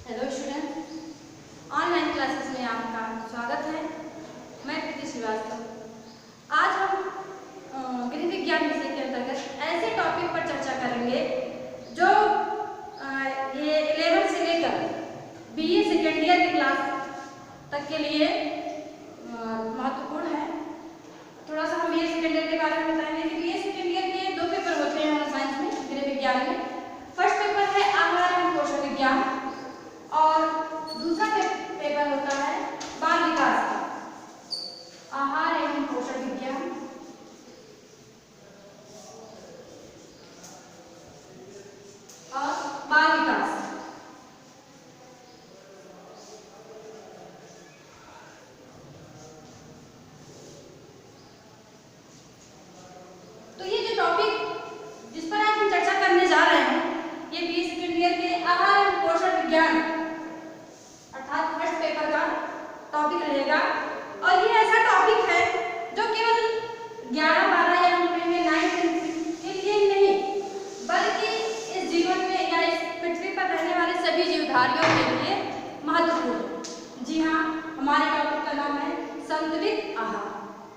Hello student, online classes में आपका स्वागत है। मैं प्रीति श्रीवास्तव। आज हम गृह विज्ञान विषय के अंतर्गत ऐसे टॉपिक पर चर्चा करेंगे जो ये 11 से लेकर बीए सेकेंड ईयर की क्लास तक के लिए महत्वपूर्ण है। थोड़ा सा हम बीए सेकेंड ईयर के बारे में बताएंगे कि बीए सेकेंड ईयर के 2 पेपर होते हैं साइंस में, गृह विज्ञान में। फर्स्ट पेपर है आहार एवं पोषण विज्ञान और दूसरा पेपर होता है बाल विकास का, आहार एवं पोषण विज्ञान और बाल विकास। तो ये जो टॉपिक जिस पर आज हम चर्चा करने जा रहे हैं, ये बीए सेकेंड ईयर के आहार एवं पोषण विज्ञान अर्थात फर्स्ट पेपर का टॉपिक रहेगा। और ये ऐसा टॉपिक है जो केवल 11-12 या हम कहेंगे 9th के लिए ही नहीं, बल्कि इस जीवन में या इस पृथ्वी पर रहने वाले सभी जीवधारियों के लिए महत्वपूर्ण है। जी हाँ, हमारे टॉपिक का नाम है संतुलित आहार।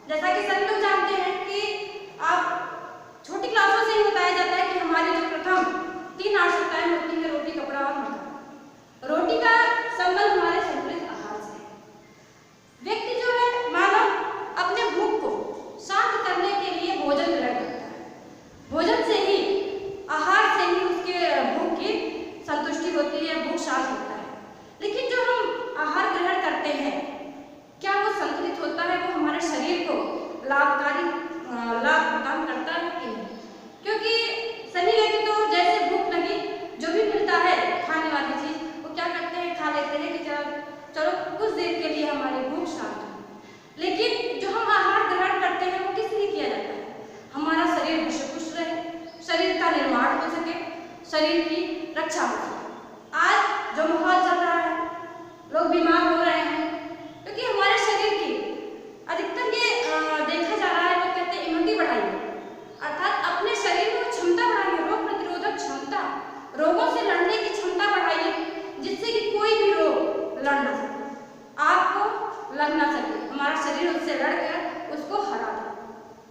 जैसा कि सभी लोग जानते हैं कि आप छोटी क्लासों से ही बताया जाता है कि हमारी जो प्रथम 3 आवश्यकताएं होती हैं, रोटी, कपड़ा और मकान। रोटी का संबंध हमारे संतुलित आहार से है। व्यक्ति जो है मानव अपने भूख को शांत करने के लिए भोजन ग्रहण करता है। भोजन से ही, आहार से ही उसके भूख की संतुष्टि होती है, भूख शांत होता है। लेकिन जो हम आहार ग्रहण करते हैं, क्या वो संतुलित होता है? वो हमारे शरीर को लाभकारी लाभ प्रदान करता है कि नहीं? क्योंकि सभी व्यक्ति तो जैसे भूख लगी, जो भी मिलता है खाने वाली चीज, वो क्या करते हैं, खा लेते हैं कि चलो कुछ देर के लिए हमारी भूख शांत हो। लेकिन जो हम आहार ग्रहण करते हैं वो किस लिए किया जाता है? हमारा शरीर हष्ट-पुष्ट रहे, शरीर का निर्माण हो सके, शरीर की रक्षा हो सके। आज जो माहौल चल रहा है, लोग बीमार हो रहे हैं क्योंकि हमारे शरीर की अधिकतर ये देखा जा रहा है, लोग कहते हैं इम्यूनिटी बढ़ाइए, अर्थात अपने शरीर में क्षमता बढ़ाइए, रोग प्रतिरोधक क्षमता, रोगों से लड़ने की क्षमता बढ़ाइए, जिससे कि कोई भी रोग लड़ ना सके, आपको लग ना सके, हमारा शरीर उससे लड़कर उसको हरा दे,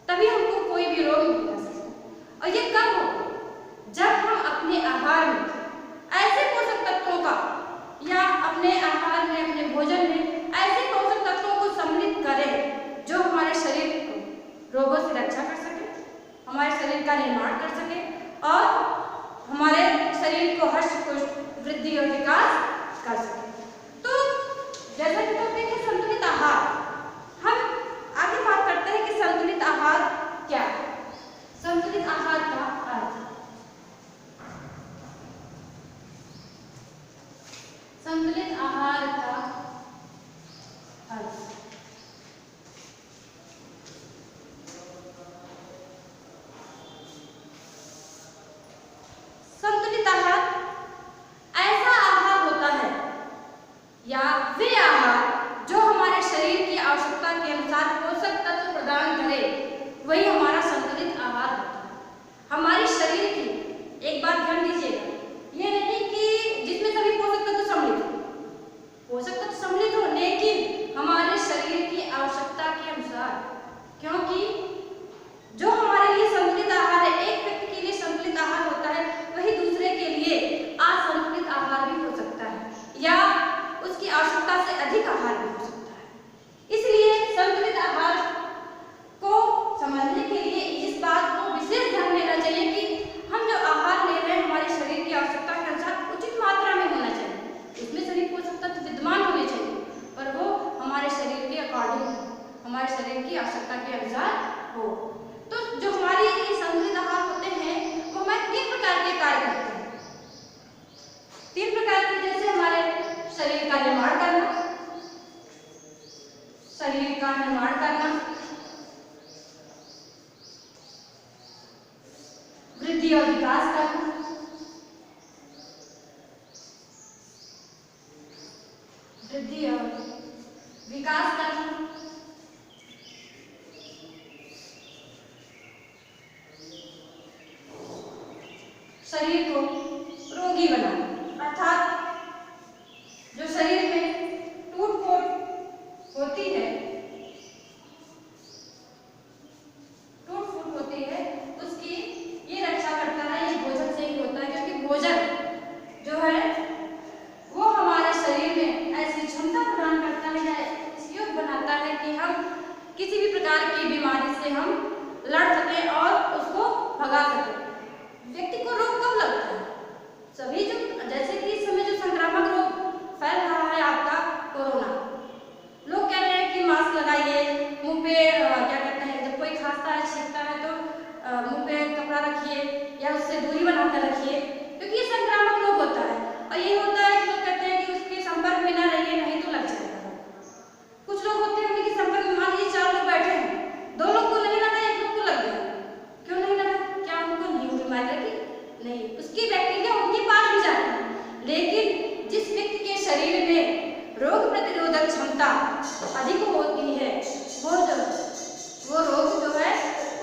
तभी हमको कोई भी रोग नहीं लग सकता। और ये कब हो? जब हम अपने आहार में ऐसे पोषक तत्वों का या अपने आहार में, अपने भोजन में ऐसे पोषक तत्वों को सम्मिलित करें जो हमारे शरीर को रोगों से रक्षा कर सके, हमारे शरीर का निर्माण कर सके और हमारे शरीर को हष्ट-पुष्ट, वृद्धि और विकास कर सके। तो जैसा कि टॉपिक है संतुलित आहार, हम आगे बात करते हैं कि संतुलित आहार क्या है। संतुलित आहार का अर्थ, संतुलित आहार का अर्थ संतुलित आहार ऐसा आहार होता है या वे आहार जो हमारे शरीर की आवश्यकता के अनुसार पोषक तत्व प्रदान करे, वही हमारा संतुलित आहार होता है। हमारे शरीर की, एक बात ध्यान दीजिएगा, ये नहीं कि जिसमें सभी पोषक तत्व सम्मिलित हो, पोषक तत्व सम्मिलित हो, लेकिन हमारे शरीर की आवश्यकता के अनुसार। क्योंकि जो हमारे लिए संतुलित आहार है, एक व्यक्ति के लिए संतुलित आहार होता है, वही दूसरे के लिए असंतुलित आहार भी हो सकता है या उसकी आवश्यकता से अधिक आहार भी हो सकता है। इसलिए संतुलित आहार को समझने के लिए इस बात को विशेष ध्यान देना चाहिए कि हम जो आहार ले रहे हैं हमारे शरीर की आवश्यकता के अनुसार उचित मात्रा में होना चाहिए, उसमें सभी पोषक तत्व विद्यमान होने चाहिए, पर वो हमारे शरीर के अकॉर्डिंग, हमारे शरीर की आवश्यकता के अनुसार हो। तो जो हमारे ये संतुलित आहार होते हैं वो हमारे 3 प्रकार के कार्य करते हैं। 3 प्रकार के, जैसे हमारे शरीर का निर्माण करना, शरीर का निर्माण करना, वृद्धि और विकास करना, वृद्धि और विकास करना, शरीर को रोगी बनाना, अर्थात क्षमता अधिक होती है वो रोग जो है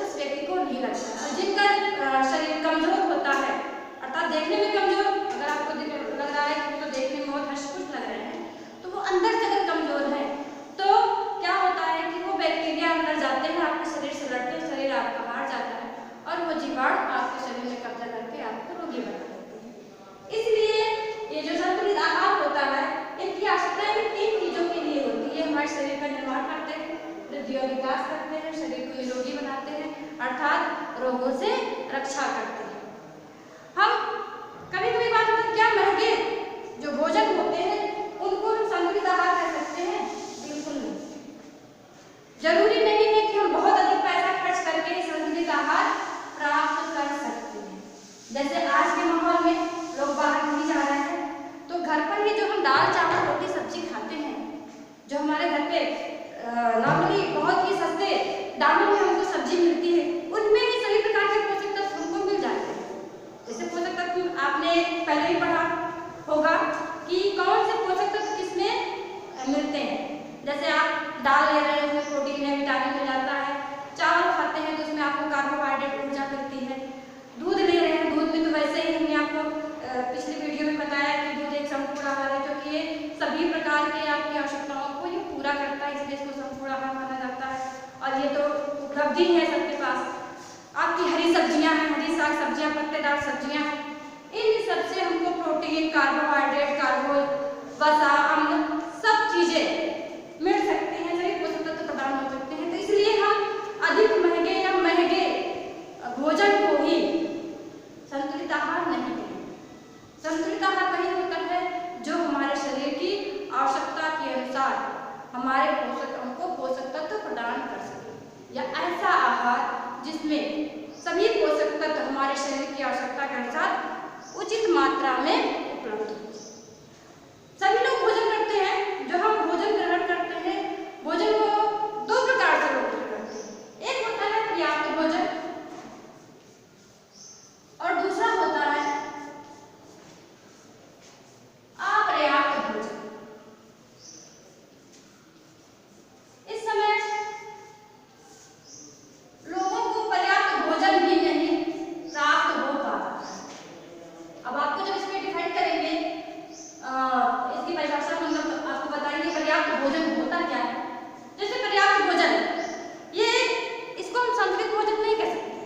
उस व्यक्ति को नहीं लगता है। और जिनका शरीर कमजोर होता है, अर्थात देखने में कमजोर, अगर आपको लग रहा है कि तो देखने में बहुत हष्ट-पुष्ट लग रहे हैं, तो वो अंदर से अगर कमजोर है तो क्या होता है कि वो बैक्टीरिया अंदर जाते हैं, आपके शरीर से लड़ते हैं, शरीर आपका हार जाता है और वो जीवाणु आपके शरीर में कब्जा करके आपको रोगी बना देते हैं। इसलिए ये जो संतुलित आहार होता है, इनकी आवश्यकता इन 3 चीजों के लिए होती है। हमारे शरीर का निर्माण करते हैं, वृद्धि और विकास करते हैं, शरीर को निरोगी बनाते हैं, अर्थात रोगों से रक्षा करते हैं। हम कभी-कभी बात करते हैं क्या महंगे जो भोजन होते हैं उनको हम संतुलित आहार कह सकते हैं? बिल्कुल नहीं। जरूरी नहीं है कि हम बहुत अधिक पैसा खर्च करके संतुलित आहार प्राप्त कर सकते हैं। जैसे आज के माहौल में लोग बाहर नहीं जा रहे हैं, तो घर पर ही जो हम दाल चावल रोटी सब्जी खाते हैं, जो हमारे घर पे नॉर्मली बहुत ही सस्ते दामों में हमको सब्जी मिलती है, उनमें ही सभी प्रकार के पोषक तत्व हमको मिल जाते हैं। जैसे पोषक तत्व आपने पहले ही पढ़ा होगा कि कौन से पोषक तत्व किसमें मिलते हैं। जैसे आप दाल ले रहे हैं, उसमें प्रोटीन है, विटामिन मिल जाता है। चावल खाते हैं तो उसमें आपको कार्बोहाइड्रेट ऊर्जा मिलती है। दूध ले रहे हैं, दूध में तो वैसे ही हमने आपको पिछली वीडियो में बताया कि दूध एक संपूर्ण आहार है, क्योंकि ये सभी प्रकार के आपकी आवश्यकताओं को ये पूरा करता है, इसलिए इसको संपूर्ण आहार माना जाता है। और ये तो उपलब्धि है सबके पास। आपकी हरी सब्जियां हैं, हरी साग सब्जियां, पत्तेदार सब्जियां हैं, इन सबसे हमको प्रोटीन, कार्बोहाइड्रेट, वसा, अम्ल सब चीजें मिल सकती हैं, सभी पोषक तत्व प्रदान हो सकते हैं। तो इसलिए हम अधिक महंगे या महंगे भोजन को ही संतुलित आहार नहीं कहें। संतुलित आहार वही होता है जो हमारे शरीर की आवश्यकता के अनुसार हमारे हमको पोषक तत्व प्रदान कर सके, या ऐसा आहार जिसमें सभी पोषक तत्व हमारे शरीर की आवश्यकता के अनुसार उचित मात्रा में उपलब्ध हो। सभी लोग भोजन करते हैं, जो हम भोजन ग्रहण करते हैं, भोजन को 2 प्रकार से लोग ग्रहण करते हैं। एक होता है पर्याप्त भोजन और दूसरा होता है अपर्याप्त भोजन। इस समय लोगों को पर्याप्त भोजन भी नहीं प्राप्त हो पाता। अब आपको जब इसमें डिफाइन करेंगे, इसकी परिभाषा हम आपको बताएंगे पर्याप्त भोजन होता क्या है। जैसे पर्याप्त भोजन, ये इसको हम संतुलित भोजन नहीं कह सकते,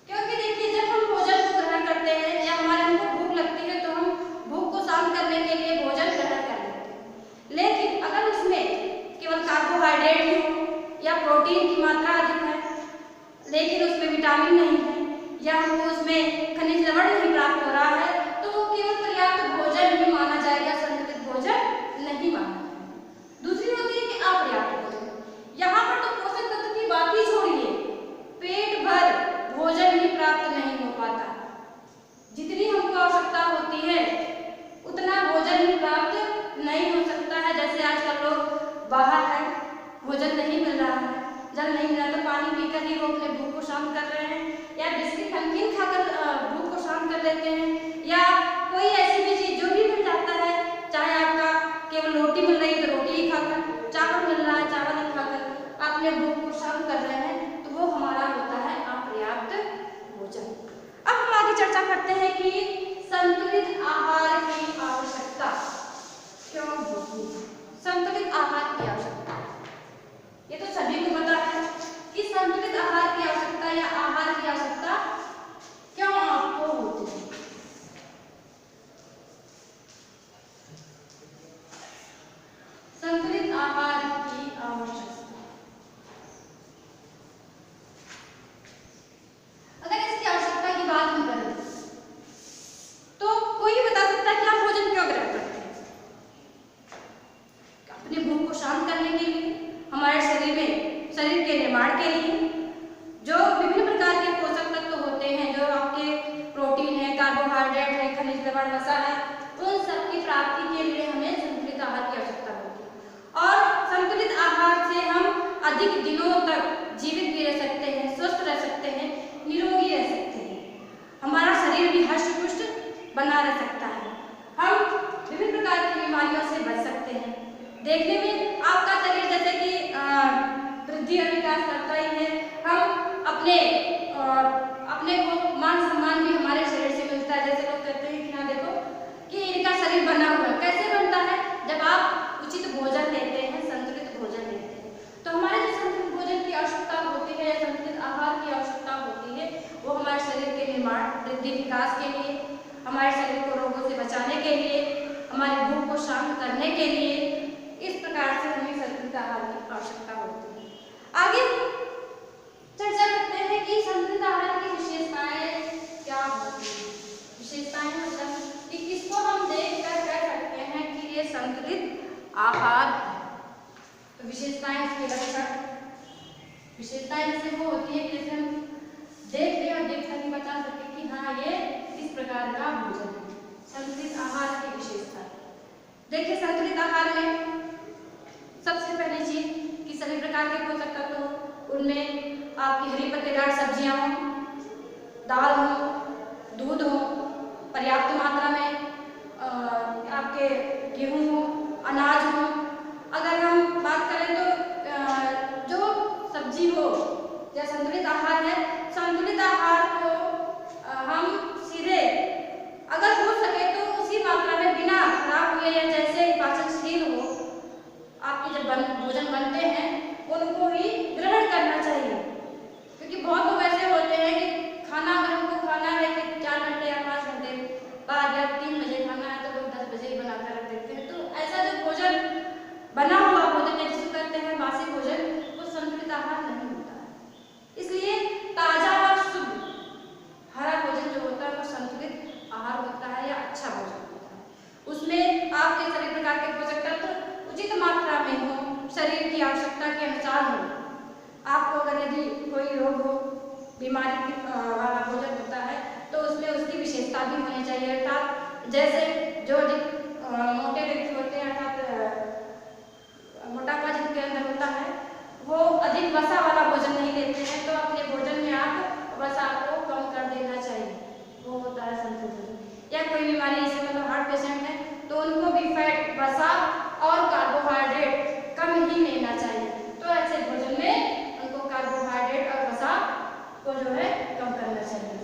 क्योंकि देखिए जब हम भोजन को ग्रहण करते हैं या हमको भूख लगती है तो हम भूख को शांत करने के लिए भोजन ग्रहण कर लेते हैं। लेकिन अगर उसमें केवल कार्बोहाइड्रेट ही हो या प्रोटीन की मात्रा अधिक है लेकिन उसमें विटामिन नहीं है, या हमको उसमें खनिज लवण नहीं प्राप्त हो रहा है, तो वो केवल पर्याप्त भोजन ही माना जाएगा, संतुलित भोजन नहीं माना जाएगा। दूसरी होती है कि अपर्याप्त भोजन। यहाँ पर तो पोषक तत्व की बात ही छोड़िए, पेट भर भोजन ही प्राप्त नहीं हो पाता। जितनी हमको आवश्यकता होती है उतना भोजन ही प्राप्त नहीं हो सकता है। जैसे आजकल लोग बाहर हैं, भोजन नहीं मिल रहा है, जल नहीं मिला तो पानी पीकर ही वो अपने भूख को शांत कर रहे हैं, या बिस्किट नमकीन खाकर भूख को शांत कर लेते हैं, या कोई ऐसी भी चीज जो भी मिल जाता है, चाहे आपका केवल रोटी मिल रही है तो रोटी ही खाकर, चावल मिल रहा है चावल ही खाकर आप अपने भूख को शांत कर रहे हैं, तो वो हमारा होता है अपर्याप्त भोजन। अब हम आगे चर्चा करते हैं कि संतुलित आहार की आवश्यकता क्यों होती है। संतुलित आहार की आवश्यकता, ये तो सभी को पता है कि संतुलित आहार की आवश्यकता या आहार की आवश्यकता क्यों आपको होती है। संतुलित आहार की आवश्यकता, अगर इसकी आवश्यकता की बात हम करें तो कोई भी बता सकता है कि आप भोजन क्यों ग्रहण करते हैं। अपने भूख को शांत करने के लिए, हमारे शरीर के निर्माण के लिए, जो विभिन्न प्रकार के पोषक तत्व होते हैं, जो आपके प्रोटीन है, कार्बोहाइड्रेट है, खनिज लवण, वसा है, उन सब की प्राप्ति के लिए हमें संतुलित आहार की आवश्यकता होती है। और संतुलित आहार से हम अधिक दिनों तक जीवित भी रह सकते हैं, स्वस्थ रह सकते हैं, निरोगी रह सकते हैं, हमारा शरीर भी हष्ट पुष्ट बना रह सकता है, हम विभिन्न प्रकार की बीमारियों से बच सकते हैं। देखने में आपका शरीर जैसे कि वृद्धि और विकास करता ही है, हम अपने को मान सम्मान भी हमारे शरीर से मिलता है। जैसे लोग कहते हैं कि हाँ देखो कि इनका शरीर बना हुआ है, कैसे बनता है? जब आप उचित भोजन लेते हैं, संतुलित भोजन लेते हैं, तो हमारे जो संतुलित भोजन की आवश्यकता होती है या संतुलित आहार की आवश्यकता होती है, वो हमारे शरीर के निर्माण, वृद्धि, विकास के लिए, हमारे शरीर को रोगों से बचाने के लिए, हमारी भूख को शांत करने के लिए, इस प्रकार से हमें संतुलित आहार की आवश्यकता होती है। आगे चर्चा करते हैं कि संतुलित आहार की विशेषताएं क्या होती हैं। विशेषताएं मतलब कि किसको हम देखकर कह सकते हैं कि ये संतुलित आहार है। तो विशेषताएं इसके लक्षण, विशेषताएं जैसे वो होती है कि जैसे हम देख ले और देख कर बता सके कि हाँ ये इस प्रकार का भोजन है। संतुलित आहार की विशेषता देखिए, संतुलित आहार में सबसे पहली चीज कि सभी प्रकार के पोषक तत्व, उनमें आपकी हरी पत्तेदार सब्जियां हों, दाल हो, दूध हो, पर्याप्त मात्रा में आपके गेहूं हो, अनाज हो। अगर हम बात करें तो जो सब्जी हो या संतुलित आहार है, संतुलित आहार को हम सीधे अगर हो सके तो उसी मात्रा में बिना खराब हुए या जैसे पाचनशील हो, आपके जब भोजन बनते हैं उनको ही ग्रहण करना चाहिए। क्योंकि बहुत लोग ऐसे होते हैं कि खाना अगर हमको खाना है कि 4 घंटे या 5 घंटे बाद या 3 बजे खाना है तो लोग 10 बजे ही बनाकर रख देते हैं। तो ऐसा जो भोजन बना हुआ भोजन है जिसको कहते हैं बासी भोजन, वो संतुलित आहार नहीं होता है। इसलिए ताजा और शुद्ध हरा भोजन जो होता है वो संतुलित आहार होता है या अच्छा भोजन होता है। उसमें आपके सभी प्रकार के पोषक तत्व उचित मात्रा में हो, शरीर की आवश्यकता के अनुसार हो। आपको अगर यदि कोई रोग हो, बीमारी वाला भोजन होता है तो उसमें उसकी विशेषता भी होनी चाहिए। अर्थात जैसे जो मोटे व्यक्ति होते हैं, अर्थात मोटापा जिनके अंदर होता है, वो अधिक वसा वाला भोजन नहीं लेते हैं, तो अपने भोजन में आप वसा को कम कर देना चाहिए। वो होता है संतुलित। या कोई बीमारी जैसे मतलब हार्ट पेशेंट है तो उनको भी फैट, वसा और कार्बोहाइड्रेट कम ही लेना चाहिए। तो ऐसे भोजन में उनको कार्बोहाइड्रेट और वसा को जो है कम करना चाहिए।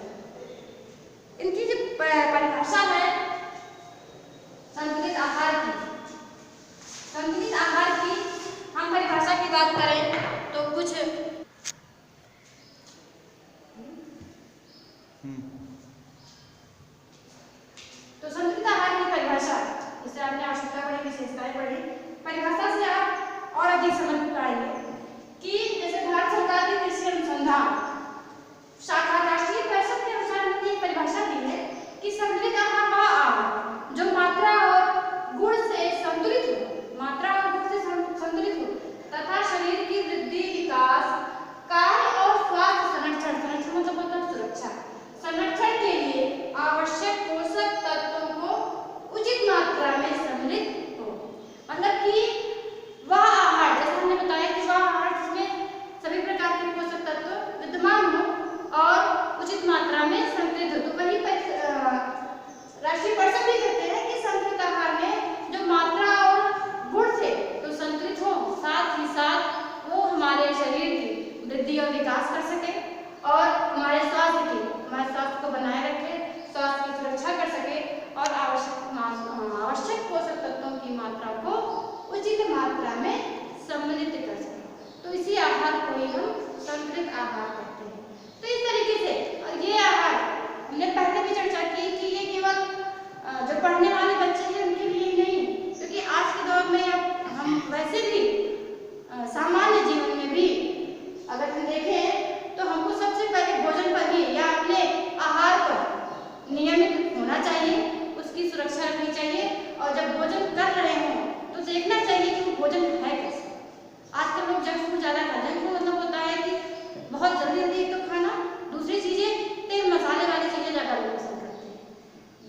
इनकी जो परिभाषा है संतुलित आहार की, संतुलित आहार की हम परिभाषा की बात करें तो कुछ तो संतुलित आहार की परिभाषा, जिससे आपने आवश्यकता पढ़ी, विशेषताएं पढ़ी, परिभाषा से आप और अधिक समझ पाएंगे कि जैसे भारत सरकार की कृषि अनुसंधान शाखा राष्ट्रीय परिषद के अनुसार उन्होंने एक परिभाषा दी है कि संतुलित आहार वह आहार जो मात्रा और गुण से संतुलित हो, मात्रा और गुण से संतुलित हो तथा शरीर की वृद्धि, विकास, कार्य और स्वास्थ्य संरक्षण, संरक्षण मतलब होता है सुरक्षा, संरक्षण के लिए आवश्यक पोषक तत्वों को उचित मात्रा में सम्मिलित हो। मतलब कि वह आहार, जैसे हमने बताया कि वह आहार जिसमें सभी प्रकार के पोषक तत्व विद्यमान हो और उचित मात्रा में संतुलित हो। तो वही राष्ट्रीय परिषद भी कहते हैं कि संतुलित आहार में जो मात्रा और गुण से तो संतुलित हो, साथ ही साथ वो हमारे शरीर की वृद्धि और विकास कर सके और हमारे स्वास्थ्य को बनाए रखे, स्वास्थ्य की सुरक्षा कर सके और आवश्यक पोषक तत्वों की मात्रा को उचित मात्रा में सम्मिलित कर सके। तो इसी आहार को ही हम संतुलित आहार कहते हैं। तो इस तरीके से ये आहार हमने पहले भी चर्चा की कि ये केवल जो पढ़ने वाले बच्चे हैं उनके लिए नहीं, क्योंकि आज के दौर में अब हम वैसे भी सामान्य जीवन में भी अगर हम देखें तो हमको सबसे पहले भोजन पर ही या अपने आहार पर नियमित होना चाहिए, उसकी सुरक्षा रखनी चाहिए और जब भोजन कर रहे हों तो देखना चाहिए कि वो भोजन है कैसे। आजकल लोग जंक फूड ज़्यादा खाते हैं, मतलब होता है कि बहुत जल्दी तो खाना, दूसरी चीज़ें तेल मसाले वाली चीज़ें ज़्यादा लोग पसंद करते हैं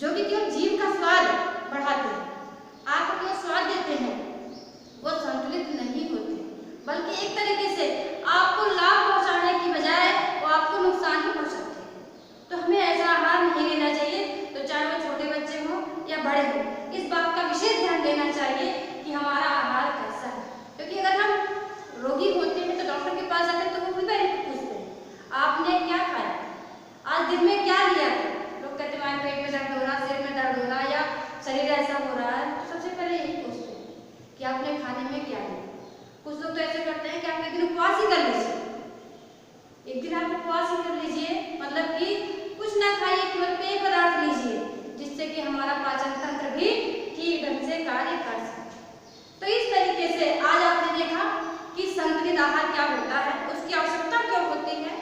जो कि केवल जीभ का स्वाद बढ़ाते हैं, आपको जो स्वाद देते हैं वो संतुलित नहीं होते, बल्कि एक तरीके से आपको लाभ पहुंचाने की बजाय वो आपको नुकसान ही पहुंचाते हैं। तो हमें ऐसा आहार नहीं लेना चाहिए। तो चाहे वो छोटे बच्चे हों या बड़े हों, इस बात का विशेष ध्यान देना चाहिए कि हमारा आहार कैसा है। क्योंकि अगर हम रोगी होते हैं तो डॉक्टर के पास जाते हैं तो वो भी पहले पूछते हैं आपने क्या खाया, आज दिन में क्या लिया था। लोग कहते हैं हमारे पेट में दर्द हो रहा, सिर में दर्द हो रहा या शरीर ऐसा हो रहा है, तो सबसे पहले यही पूछते हैं कि आपने खाने में क्या लिया। कुछ लोग तो ऐसे करते हैं कि आप एक दिन उपवास ही कर लीजिए, एक दिन आप उपवास ही कर लीजिए, मतलब कि कुछ ना खाइए, केवल पेय पदार्थ लीजिए, जिससे कि हमारा पाचन तंत्र भी ठीक ढंग से कार्य कर सके। तो इस तरीके से आज आपने देखा कि संतुलित आहार क्या होता है, उसकी आवश्यकता क्यों होती है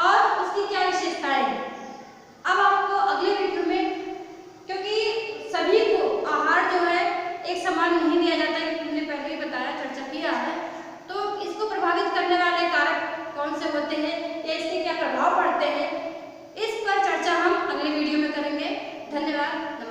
और उसकी क्या विशेषताएं हैं। अब आपको अगले वीडियो में, क्योंकि सभी को आहार जो है एक समान नहीं दिया जाता है, हमने पहले ही बताया, चर्चा किया है, तो इसको प्रभावित करने वाले कारक कौन से होते हैं या इसके क्या प्रभाव पड़ते हैं, इस पर चर्चा हम अगले वीडियो में करेंगे। धन्यवाद।